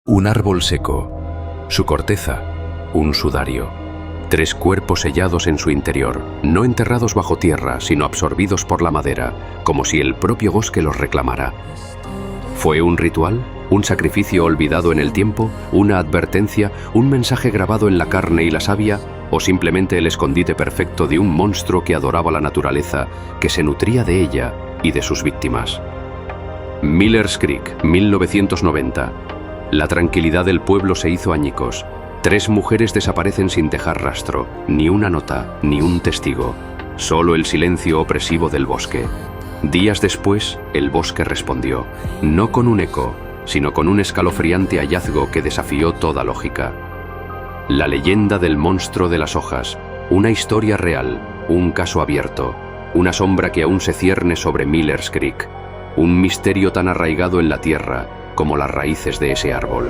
Un árbol seco, su corteza, un sudario. 3 cuerpos sellados en su interior, no enterrados bajo tierra, sino absorbidos por la madera, como si el propio bosque los reclamara. ¿Fue un ritual? ¿Un sacrificio olvidado en el tiempo? ¿Una advertencia? ¿Un mensaje grabado en la carne y la savia? ¿O simplemente el escondite perfecto de un monstruo que adoraba la naturaleza, que se nutría de ella y de sus víctimas? Miller's Creek, 1990. La tranquilidad del pueblo se hizo añicos. 3 mujeres desaparecen sin dejar rastro, ni una nota, ni un testigo. Solo el silencio opresivo del bosque. Días después, el bosque respondió, no con un eco, sino con un escalofriante hallazgo que desafió toda lógica. La leyenda del monstruo de las hojas, una historia real, un caso abierto, una sombra que aún se cierne sobre Miller's Creek, un misterio tan arraigado en la tierra como las raíces de ese árbol.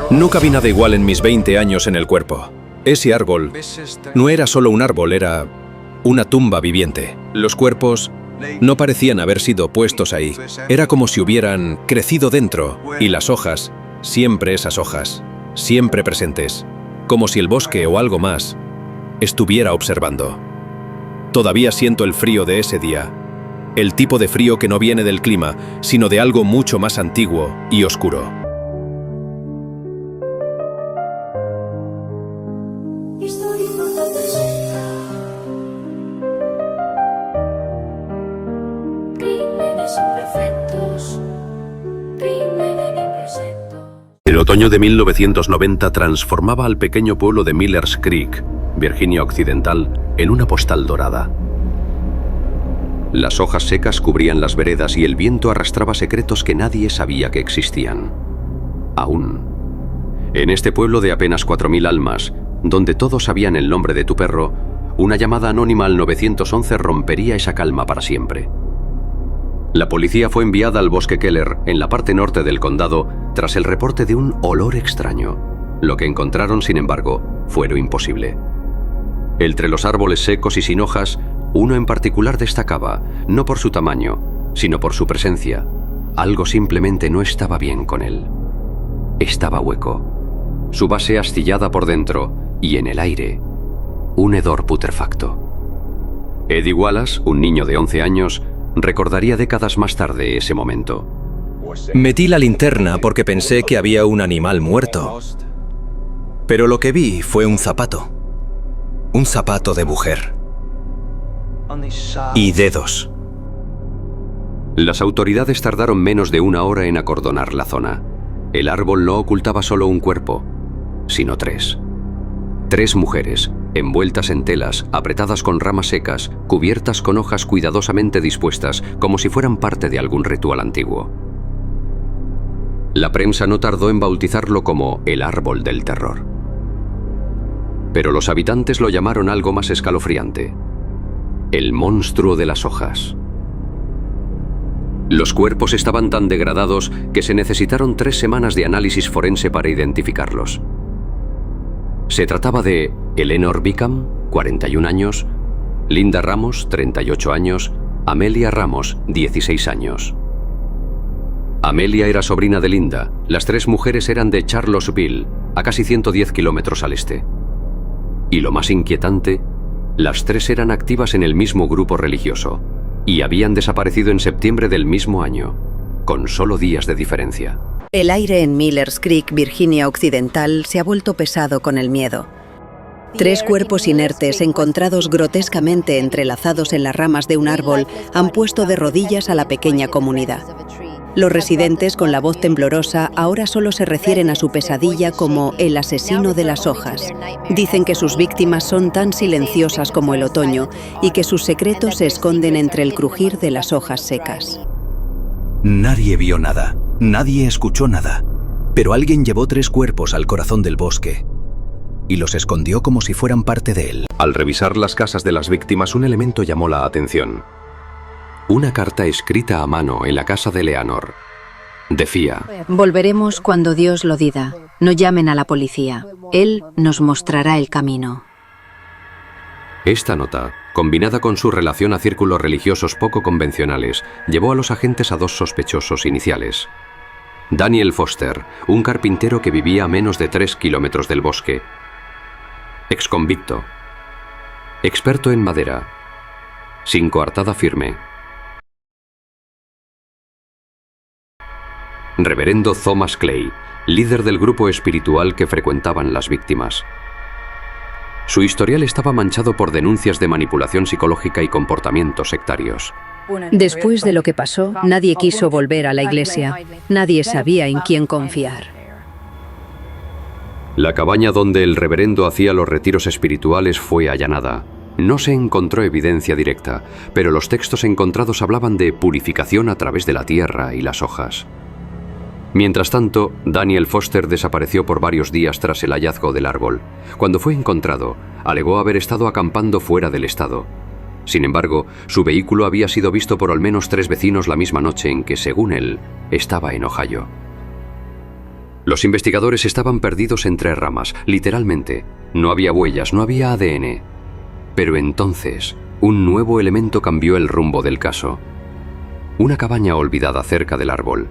Nunca vi nada igual en mis 20 años en el cuerpo. Ese árbol no era solo un árbol, era una tumba viviente. Los cuerpos no parecían haber sido puestos ahí. Era como si hubieran crecido dentro, y las hojas, siempre esas hojas, siempre presentes, como si el bosque o algo más estuviera observando. Todavía siento el frío de ese día, el tipo de frío que no viene del clima, sino de algo mucho más antiguo y oscuro. El otoño de 1990 transformaba al pequeño pueblo de Miller's Creek, Virginia Occidental, en una postal dorada. Las hojas secas cubrían las veredas y el viento arrastraba secretos que nadie sabía que existían. Aún. En este pueblo de apenas 4.000 almas, donde todos sabían el nombre de tu perro, una llamada anónima al 911 rompería esa calma para siempre. La policía fue enviada al bosque Keller, en la parte norte del condado, tras el reporte de un olor extraño. Lo que encontraron, sin embargo, fue lo imposible. Entre los árboles secos y sin hojas, uno en particular destacaba, no por su tamaño, sino por su presencia. Algo simplemente no estaba bien con él. Estaba hueco. Su base astillada por dentro, y en el aire, un hedor putrefacto. Eddie Wallace, un niño de 11 años, recordaría décadas más tarde ese momento. Metí la linterna porque pensé que había un animal muerto. Pero lo que vi fue un zapato. Un zapato de mujer. Y dedos. Las autoridades tardaron menos de 1 hora en acordonar la zona. El árbol no ocultaba solo un cuerpo, sino 3. 3 mujeres, envueltas en telas, apretadas con ramas secas, cubiertas con hojas cuidadosamente dispuestas, como si fueran parte de algún ritual antiguo. La prensa no tardó en bautizarlo como el árbol del terror. Pero los habitantes lo llamaron algo más escalofriante: el monstruo de las hojas. Los cuerpos estaban tan degradados que se necesitaron 3 semanas de análisis forense para identificarlos. Se trataba de Eleanor Beacom, 41 años, Linda Ramos, 38 años, Amelia Ramos, 16 años. Amelia era sobrina de Linda. Las 3 mujeres eran de Charlottesville, a casi 110 kilómetros al este. Y lo más inquietante, las 3 eran activas en el mismo grupo religioso y habían desaparecido en septiembre del mismo año, con solo días de diferencia. El aire en Miller's Creek, Virginia Occidental, se ha vuelto pesado con el miedo. 3 cuerpos inertes encontrados grotescamente entrelazados en las ramas de un árbol han puesto de rodillas a la pequeña comunidad. Los residentes, con la voz temblorosa, ahora solo se refieren a su pesadilla como el asesino de las hojas. Dicen que sus víctimas son tan silenciosas como el otoño y que sus secretos se esconden entre el crujir de las hojas secas. Nadie vio nada, nadie escuchó nada, pero alguien llevó 3 cuerpos al corazón del bosque y los escondió como si fueran parte de él. Al revisar las casas de las víctimas, un elemento llamó la atención. Una carta escrita a mano en la casa de Eleanor. Decía: Volveremos cuando Dios lo diga. No llamen a la policía. Él nos mostrará el camino. Esta nota, combinada con su relación a círculos religiosos poco convencionales, llevó a los agentes a dos sospechosos iniciales. Daniel Foster, un carpintero que vivía a menos de 3 kilómetros del bosque. Exconvicto. Experto en madera. Sin coartada firme. Reverendo Thomas Clay, líder del grupo espiritual que frecuentaban las víctimas. Su historial estaba manchado por denuncias de manipulación psicológica y comportamientos sectarios. Después de lo que pasó, nadie quiso volver a la iglesia. Nadie sabía en quién confiar. La cabaña donde el reverendo hacía los retiros espirituales fue allanada. No se encontró evidencia directa, pero los textos encontrados hablaban de purificación a través de la tierra y las hojas. Mientras tanto, Daniel Foster desapareció por varios días tras el hallazgo del árbol. Cuando fue encontrado, alegó haber estado acampando fuera del estado. Sin embargo, su vehículo había sido visto por al menos 3 vecinos la misma noche en que, según él, estaba en Ohio. Los investigadores estaban perdidos entre ramas, literalmente. No había huellas, no había ADN. Pero entonces, un nuevo elemento cambió el rumbo del caso. Una cabaña olvidada cerca del árbol.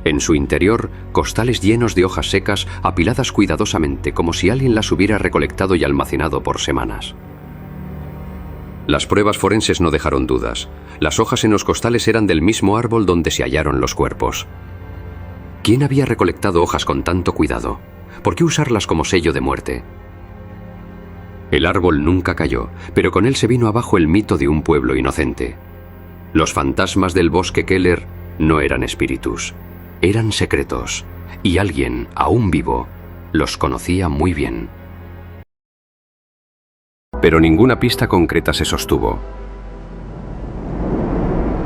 En su interior, costales llenos de hojas secas apiladas cuidadosamente, como si alguien las hubiera recolectado y almacenado por semanas. Las pruebas forenses no dejaron dudas. Las hojas en los costales eran del mismo árbol donde se hallaron los cuerpos. ¿Quién había recolectado hojas con tanto cuidado? ¿Por qué usarlas como sello de muerte? El árbol nunca cayó, pero con él se vino abajo el mito de un pueblo inocente. Los fantasmas del bosque Keller no eran espíritus. Eran secretos, y alguien, aún vivo, los conocía muy bien. Pero ninguna pista concreta se sostuvo.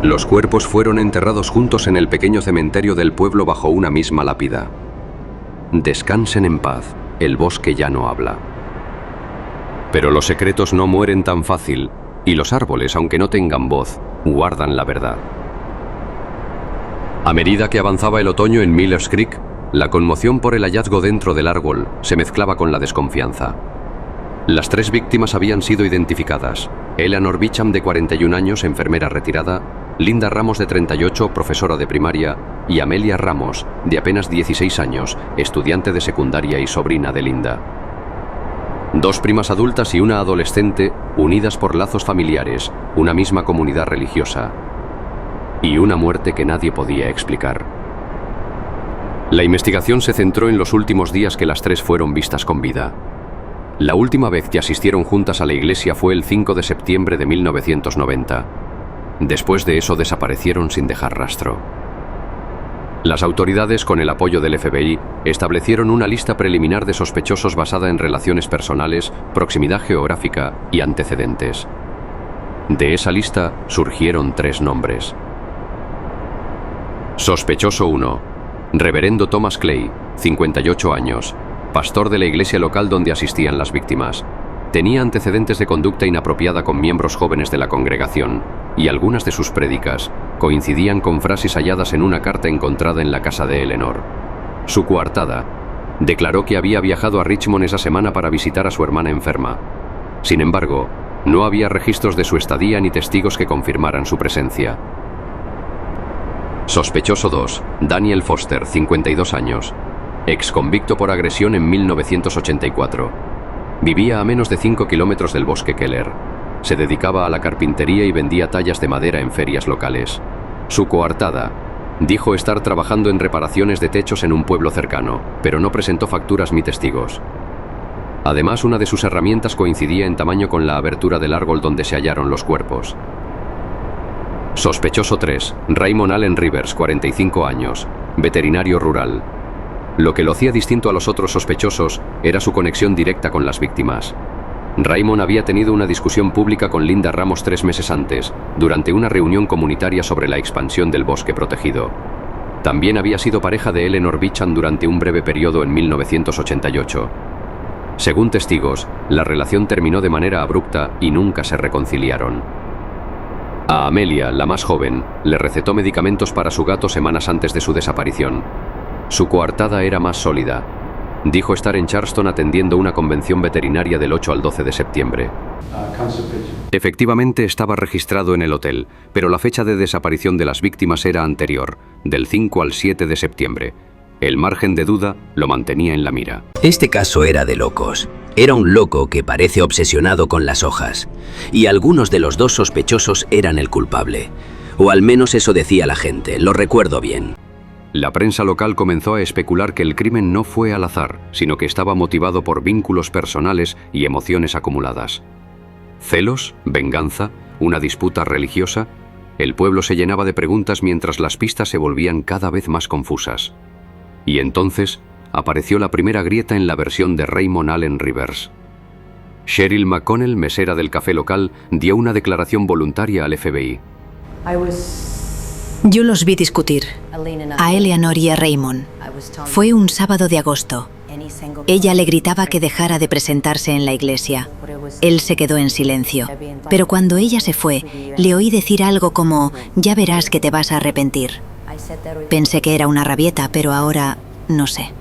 Los cuerpos fueron enterrados juntos en el pequeño cementerio del pueblo bajo una misma lápida. Descansen en paz, el bosque ya no habla. Pero los secretos no mueren tan fácil, y los árboles, aunque no tengan voz, guardan la verdad. A medida que avanzaba el otoño en Millers Creek, la conmoción por el hallazgo dentro del árbol se mezclaba con la desconfianza. Las 3 víctimas habían sido identificadas: Eleanor Beecham, de 41 años, enfermera retirada; Linda Ramos, de 38, profesora de primaria; y Amelia Ramos, de apenas 16 años, estudiante de secundaria y sobrina de Linda. 2 primas adultas y una adolescente, unidas por lazos familiares, una misma comunidad religiosa. Y una muerte que nadie podía explicar. La investigación se centró en los últimos días que las 3 fueron vistas con vida. La última vez que asistieron juntas a la iglesia fue el 5 de septiembre de 1990. Después de eso desaparecieron sin dejar rastro. Las autoridades, con el apoyo del FBI, establecieron una lista preliminar de sospechosos basada en relaciones personales, proximidad geográfica y antecedentes. De esa lista surgieron 3 nombres. Sospechoso 1. Reverendo Thomas Clay, 58 años, pastor de la iglesia local donde asistían las víctimas. Tenía antecedentes de conducta inapropiada con miembros jóvenes de la congregación, y algunas de sus prédicas coincidían con frases halladas en una carta encontrada en la casa de Eleanor. Su coartada declaró que había viajado a Richmond esa semana para visitar a su hermana enferma. Sin embargo, no había registros de su estadía ni testigos que confirmaran su presencia. Sospechoso 2. Daniel Foster, 52 años. Exconvicto por agresión en 1984. Vivía a menos de 5 kilómetros del bosque Keller. Se dedicaba a la carpintería y vendía tallas de madera en ferias locales. Su coartada dijo estar trabajando en reparaciones de techos en un pueblo cercano, pero no presentó facturas ni testigos. Además, una de sus herramientas coincidía en tamaño con la abertura del árbol donde se hallaron los cuerpos. Sospechoso 3. Raymond Allen Rivers, 45 años, veterinario rural. Lo que lo hacía distinto a los otros sospechosos era su conexión directa con las víctimas. Raymond había tenido una discusión pública con Linda Ramos 3 meses antes, durante una reunión comunitaria sobre la expansión del bosque protegido. También había sido pareja de Eleanor Beecham durante un breve periodo en 1988. Según testigos, la relación terminó de manera abrupta y nunca se reconciliaron. A Amelia, la más joven, le recetó medicamentos para su gato semanas antes de su desaparición. Su coartada era más sólida. Dijo estar en Charleston atendiendo una convención veterinaria del 8 al 12 de septiembre. Efectivamente estaba registrado en el hotel, pero la fecha de desaparición de las víctimas era anterior, del 5 al 7 de septiembre. El margen de duda lo mantenía en la mira. Este caso era de locos. Era un loco que parece obsesionado con las hojas. Y algunos de los dos sospechosos eran el culpable. O al menos eso decía la gente, lo recuerdo bien. La prensa local comenzó a especular que el crimen no fue al azar, sino que estaba motivado por vínculos personales y emociones acumuladas. ¿Celos? ¿Venganza? ¿Una disputa religiosa? El pueblo se llenaba de preguntas mientras las pistas se volvían cada vez más confusas. Y entonces apareció la primera grieta en la versión de Raymond Allen Rivers. Cheryl McConnell, mesera del café local, dio una declaración voluntaria al FBI. Yo los vi discutir, a Eleanor y a Raymond. Fue un sábado de agosto. Ella le gritaba que dejara de presentarse en la iglesia. Él se quedó en silencio. Pero cuando ella se fue, le oí decir algo como, «Ya verás que te vas a arrepentir». Pensé que era una rabieta, pero ahora no sé.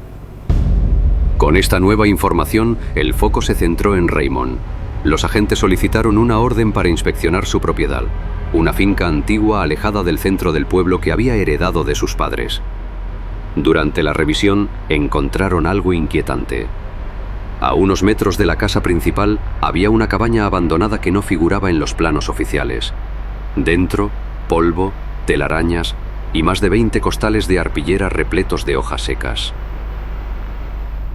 Con esta nueva información, el foco se centró en Raymond. Los agentes solicitaron una orden para inspeccionar su propiedad, una finca antigua alejada del centro del pueblo que había heredado de sus padres. Durante la revisión, encontraron algo inquietante. A unos metros de la casa principal había una cabaña abandonada que no figuraba en los planos oficiales. Dentro, polvo, telarañas y más de 20 costales de arpillera repletos de hojas secas.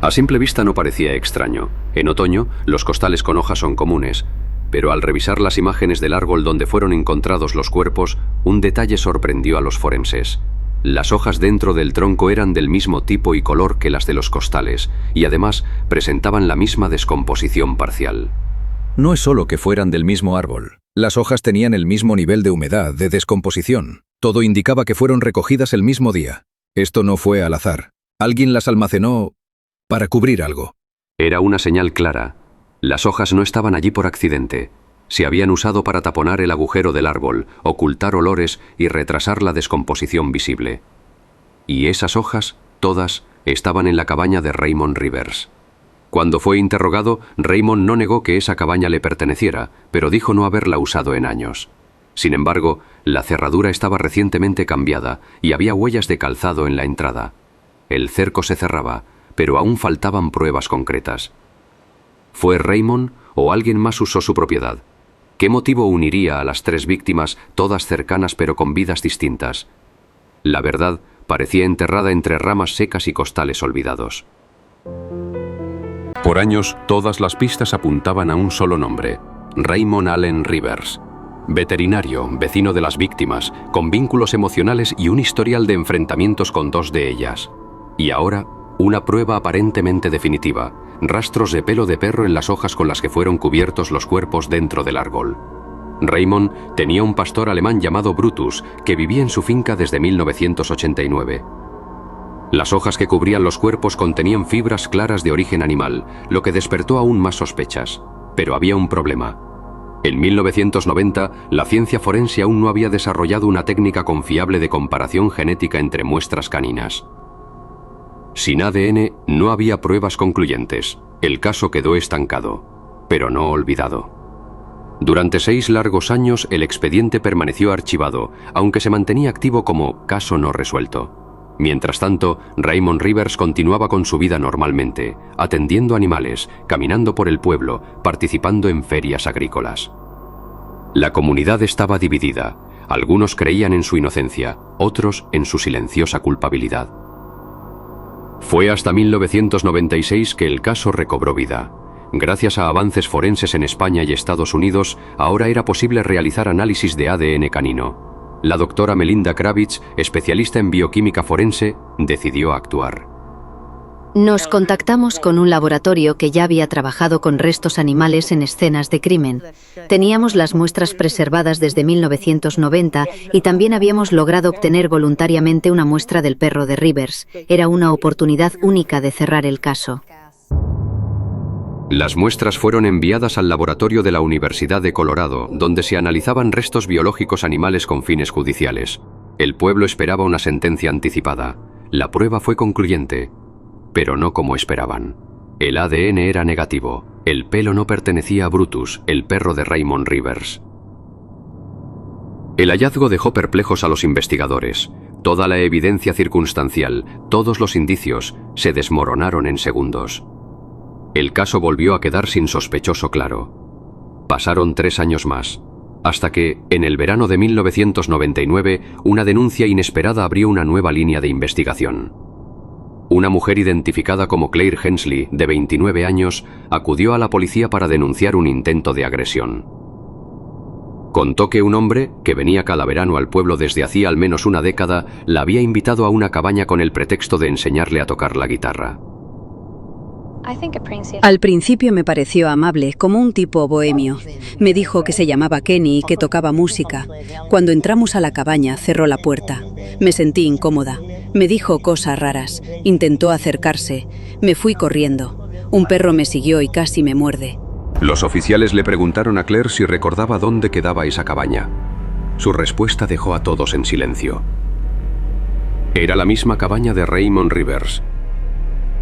A simple vista no parecía extraño. En otoño, los costales con hojas son comunes, pero al revisar las imágenes del árbol donde fueron encontrados los cuerpos, un detalle sorprendió a los forenses. Las hojas dentro del tronco eran del mismo tipo y color que las de los costales, y además presentaban la misma descomposición parcial. No es solo que fueran del mismo árbol. Las hojas tenían el mismo nivel de humedad, de descomposición. Todo indicaba que fueron recogidas el mismo día. Esto no fue al azar. Alguien las almacenó para cubrir algo. Era una señal clara. Las hojas no estaban allí por accidente. Se habían usado para taponar el agujero del árbol, ocultar olores y retrasar la descomposición visible. Y esas hojas, todas, estaban en la cabaña de Raymond Rivers. Cuando fue interrogado, Raymond no negó que esa cabaña le perteneciera, pero dijo no haberla usado en años. Sin embargo, la cerradura estaba recientemente cambiada y había huellas de calzado en la entrada. El cerco se cerraba, pero aún faltaban pruebas concretas. ¿Fue Raymond o alguien más usó su propiedad? ¿Qué motivo uniría a las tres víctimas, todas cercanas pero con vidas distintas? La verdad parecía enterrada entre ramas secas y costales olvidados. Por años, todas las pistas apuntaban a un solo nombre: Raymond Allen Rivers. Veterinario, vecino de las víctimas, con vínculos emocionales y un historial de enfrentamientos con dos de ellas. Y ahora, una prueba aparentemente definitiva: rastros de pelo de perro en las hojas con las que fueron cubiertos los cuerpos dentro del árbol. Raymond tenía un pastor alemán llamado Brutus, que vivía en su finca desde 1989. Las hojas que cubrían los cuerpos contenían fibras claras de origen animal, lo que despertó aún más sospechas. Pero había un problema. En 1990, la ciencia forense aún no había desarrollado una técnica confiable de comparación genética entre muestras caninas. Sin ADN no había pruebas concluyentes. El caso quedó estancado, pero no olvidado. Durante 6 largos años el expediente permaneció archivado, aunque se mantenía activo como caso no resuelto. Mientras tanto, Raymond Rivers continuaba con su vida normalmente, atendiendo animales, caminando por el pueblo, participando en ferias agrícolas. La comunidad estaba dividida. Algunos creían en su inocencia, otros en su silenciosa culpabilidad. Fue hasta 1996 que el caso recobró vida. Gracias a avances forenses en España y Estados Unidos, ahora era posible realizar análisis de ADN canino. La doctora Melinda Kravitz, especialista en bioquímica forense, decidió actuar. Nos contactamos con un laboratorio que ya había trabajado con restos animales en escenas de crimen. Teníamos las muestras preservadas desde 1990 y también habíamos logrado obtener voluntariamente una muestra del perro de Rivers. Era una oportunidad única de cerrar el caso. Las muestras fueron enviadas al laboratorio de la Universidad de Colorado, donde se analizaban restos biológicos animales con fines judiciales. El pueblo esperaba una sentencia anticipada. La prueba fue concluyente. pero no como esperaban. El ADN era negativo. El pelo no pertenecía a Brutus, el perro de Raymond Rivers. El hallazgo dejó perplejos a los investigadores. Toda la evidencia circunstancial, todos los indicios, se desmoronaron en segundos. El caso volvió a quedar sin sospechoso claro. Pasaron 3 años más, hasta que, en el verano de 1999, una denuncia inesperada abrió una nueva línea de investigación. Una mujer identificada como Claire Hensley, de 29 años, acudió a la policía para denunciar un intento de agresión. Contó que un hombre, que venía cada verano al pueblo desde hacía al menos una década, la había invitado a una cabaña con el pretexto de enseñarle a tocar la guitarra. Al principio me pareció amable, como un tipo bohemio. Me dijo que se llamaba Kenny y que tocaba música. Cuando entramos a la cabaña, cerró la puerta. Me sentí incómoda. Me dijo cosas raras. Intentó acercarse. Me fui corriendo. Un perro me siguió y casi me muerde. Los oficiales le preguntaron a Claire si recordaba dónde quedaba esa cabaña. Su respuesta dejó a todos en silencio. Era la misma cabaña de Raymond Rivers.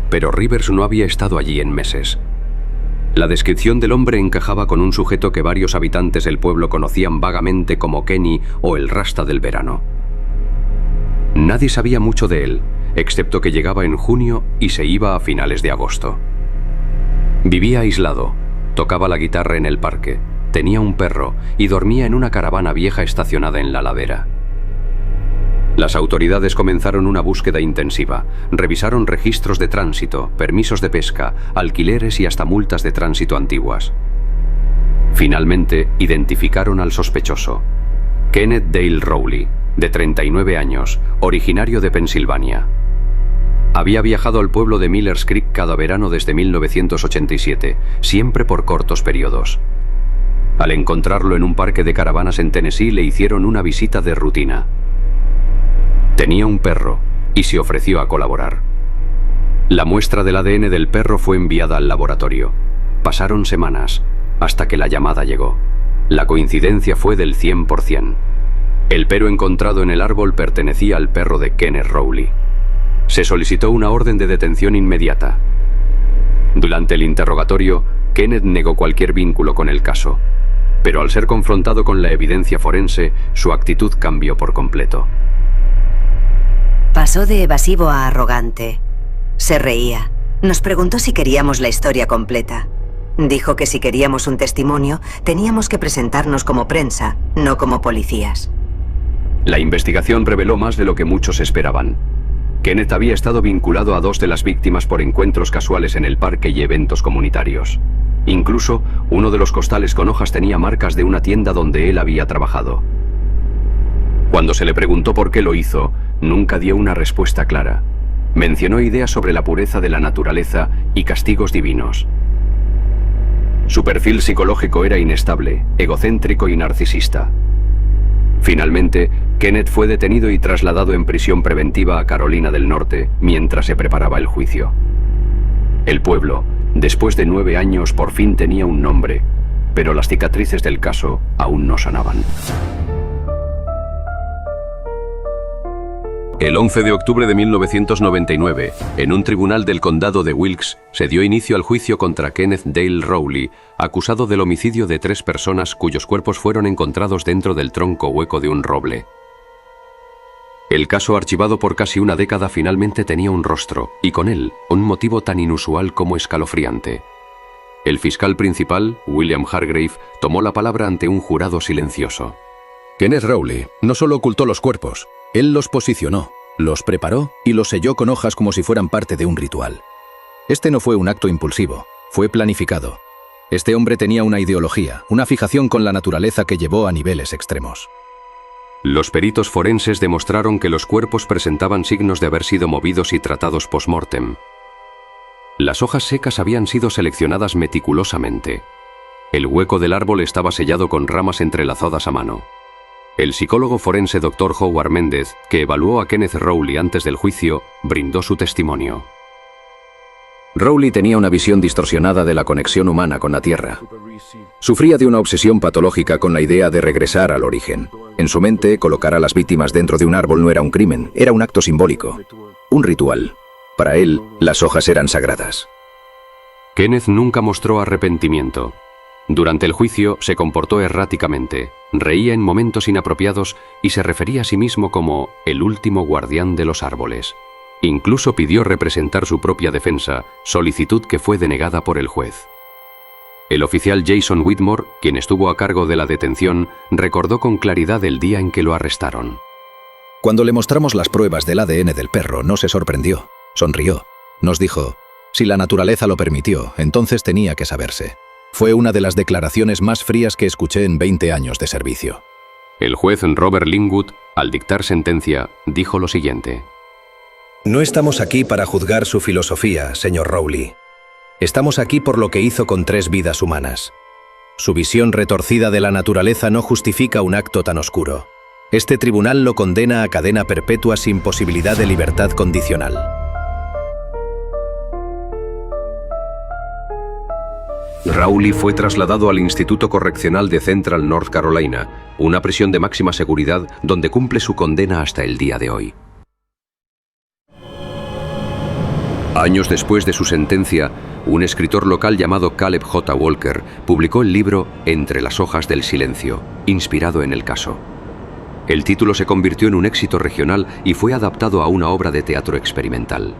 Pero Rivers no había estado allí en meses. La descripción del hombre encajaba con un sujeto que varios habitantes del pueblo conocían vagamente como Kenny o el Rasta del verano. Nadie sabía mucho de él, excepto que llegaba en junio y se iba a finales de agosto. Vivía aislado, tocaba la guitarra en el parque, tenía un perro y dormía en una caravana vieja estacionada en la ladera. Las autoridades comenzaron una búsqueda intensiva. Revisaron registros de tránsito, permisos de pesca, alquileres y hasta multas de tránsito antiguas. Finalmente, identificaron al sospechoso. Kenneth Dale Rowley, de 39 años, originario de Pensilvania. Había viajado al pueblo de Millers Creek cada verano desde 1987, siempre por cortos periodos. Al encontrarlo en un parque de caravanas en Tennessee, le hicieron una visita de rutina. Tenía un perro y se ofreció a colaborar. La muestra del ADN del perro fue enviada al laboratorio. Pasaron semanas, hasta que la llamada llegó. La coincidencia fue del 100%. El pelo encontrado en el árbol pertenecía al perro de Kenneth Rowley. Se solicitó una orden de detención inmediata. Durante el interrogatorio, Kenneth negó cualquier vínculo con el caso. Pero al ser confrontado con la evidencia forense, su actitud cambió por completo. Pasó de evasivo a arrogante. Se reía. Nos preguntó si queríamos la historia completa. Dijo que si queríamos un testimonio, teníamos que presentarnos como prensa, no como policías. La investigación reveló más de lo que muchos esperaban. Kenneth había estado vinculado a 2 de las víctimas por encuentros casuales en el parque y eventos comunitarios. Incluso, uno de los costales con hojas tenía marcas de una tienda donde él había trabajado. Cuando se le preguntó por qué lo hizo, nunca dio una respuesta clara. Mencionó ideas sobre la pureza de la naturaleza y castigos divinos. Su perfil psicológico era inestable, egocéntrico y narcisista. Finalmente, Kenneth fue detenido y trasladado en prisión preventiva a Carolina del Norte mientras se preparaba el juicio. El pueblo, después de 9 años, por fin tenía un nombre, pero las cicatrices del caso aún no sanaban. El 11 de octubre de 1999, en un tribunal del condado de Wilkes, se dio inicio al juicio contra Kenneth Dale Rowley, acusado del homicidio de 3 personas cuyos cuerpos fueron encontrados dentro del tronco hueco de un roble. El caso, archivado por casi una década, finalmente tenía un rostro, y con él, un motivo tan inusual como escalofriante. El fiscal principal, William Hargrave, tomó la palabra ante un jurado silencioso. Kenneth Rowley no solo ocultó los cuerpos, él los posicionó, los preparó y los selló con hojas como si fueran parte de un ritual. Este no fue un acto impulsivo, fue planificado. Este hombre tenía una ideología, una fijación con la naturaleza que llevó a niveles extremos. Los peritos forenses demostraron que los cuerpos presentaban signos de haber sido movidos y tratados post-mortem. Las hojas secas habían sido seleccionadas meticulosamente. El hueco del árbol estaba sellado con ramas entrelazadas a mano. El psicólogo forense Dr. Howard Méndez, que evaluó a Kenneth Rowley antes del juicio, brindó su testimonio. Rowley tenía una visión distorsionada de la conexión humana con la Tierra. Sufría de una obsesión patológica con la idea de regresar al origen. En su mente, colocar a las víctimas dentro de un árbol no era un crimen, era un acto simbólico, un ritual. Para él, las hojas eran sagradas. Kenneth nunca mostró arrepentimiento. Durante el juicio se comportó erráticamente, reía en momentos inapropiados y se refería a sí mismo como el último guardián de los árboles. Incluso pidió representar su propia defensa, solicitud que fue denegada por el juez. El oficial Jason Whitmore, quien estuvo a cargo de la detención, recordó con claridad el día en que lo arrestaron. Cuando le mostramos las pruebas del ADN del perro, no se sorprendió, sonrió. Nos dijo, si la naturaleza lo permitió, entonces tenía que saberse. Fue una de las declaraciones más frías que escuché en 20 años de servicio. El juez Robert Linwood, al dictar sentencia, dijo lo siguiente. No estamos aquí para juzgar su filosofía, señor Rowley. Estamos aquí por lo que hizo con 3 vidas humanas. Su visión retorcida de la naturaleza no justifica un acto tan oscuro. Este tribunal lo condena a cadena perpetua sin posibilidad de libertad condicional. Rowley fue trasladado al Instituto Correccional de Central North Carolina, una prisión de máxima seguridad donde cumple su condena hasta el día de hoy. Años después de su sentencia, un escritor local llamado Caleb J. Walker publicó el libro Entre las hojas del silencio, inspirado en el caso. El título se convirtió en un éxito regional y fue adaptado a una obra de teatro experimental.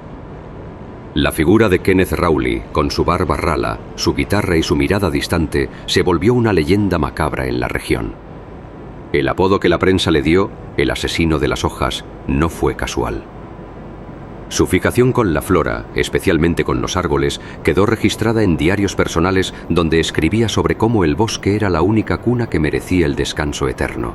La figura de Kenneth Rowley, con su barba rala, su guitarra y su mirada distante, se volvió una leyenda macabra en la región. El apodo que la prensa le dio, el asesino de las hojas, no fue casual. Su fijación con la flora, especialmente con los árboles, quedó registrada en diarios personales donde escribía sobre cómo el bosque era la única cuna que merecía el descanso eterno.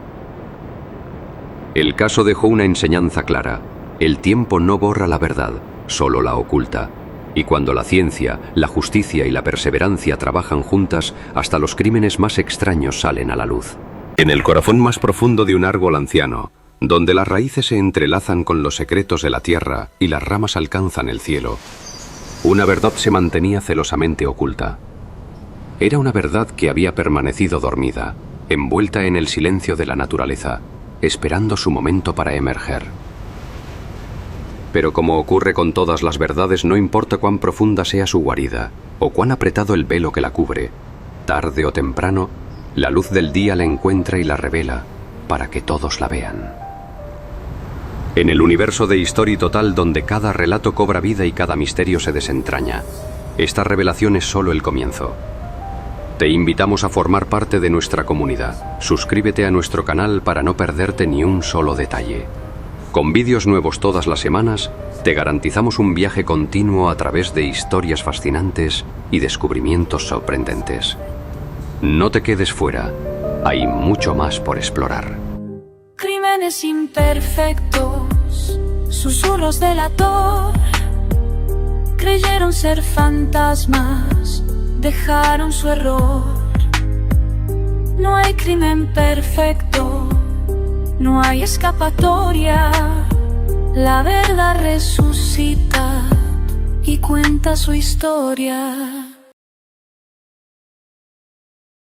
El caso dejó una enseñanza clara: el tiempo no borra la verdad, solo la oculta. Y cuando la ciencia, la justicia y la perseverancia trabajan juntas, hasta los crímenes más extraños salen a la luz. En el corazón más profundo de un árbol anciano, donde las raíces se entrelazan con los secretos de la tierra y las ramas alcanzan el cielo, una verdad se mantenía celosamente oculta. Era una verdad que había permanecido dormida, envuelta en el silencio de la naturaleza, esperando su momento para emerger. Pero como ocurre con todas las verdades, no importa cuán profunda sea su guarida, o cuán apretado el velo que la cubre, tarde o temprano, la luz del día la encuentra y la revela, para que todos la vean. En el universo de History Total, donde cada relato cobra vida y cada misterio se desentraña, esta revelación es solo el comienzo. Te invitamos a formar parte de nuestra comunidad. Suscríbete a nuestro canal para no perderte ni un solo detalle. Con vídeos nuevos todas las semanas, te garantizamos un viaje continuo a través de historias fascinantes y descubrimientos sorprendentes. No te quedes fuera, hay mucho más por explorar. Crímenes imperfectos, susurros delator, creyeron ser fantasmas, dejaron su error. No hay crimen perfecto, no hay escapatoria. La verdad resucita y cuenta su historia.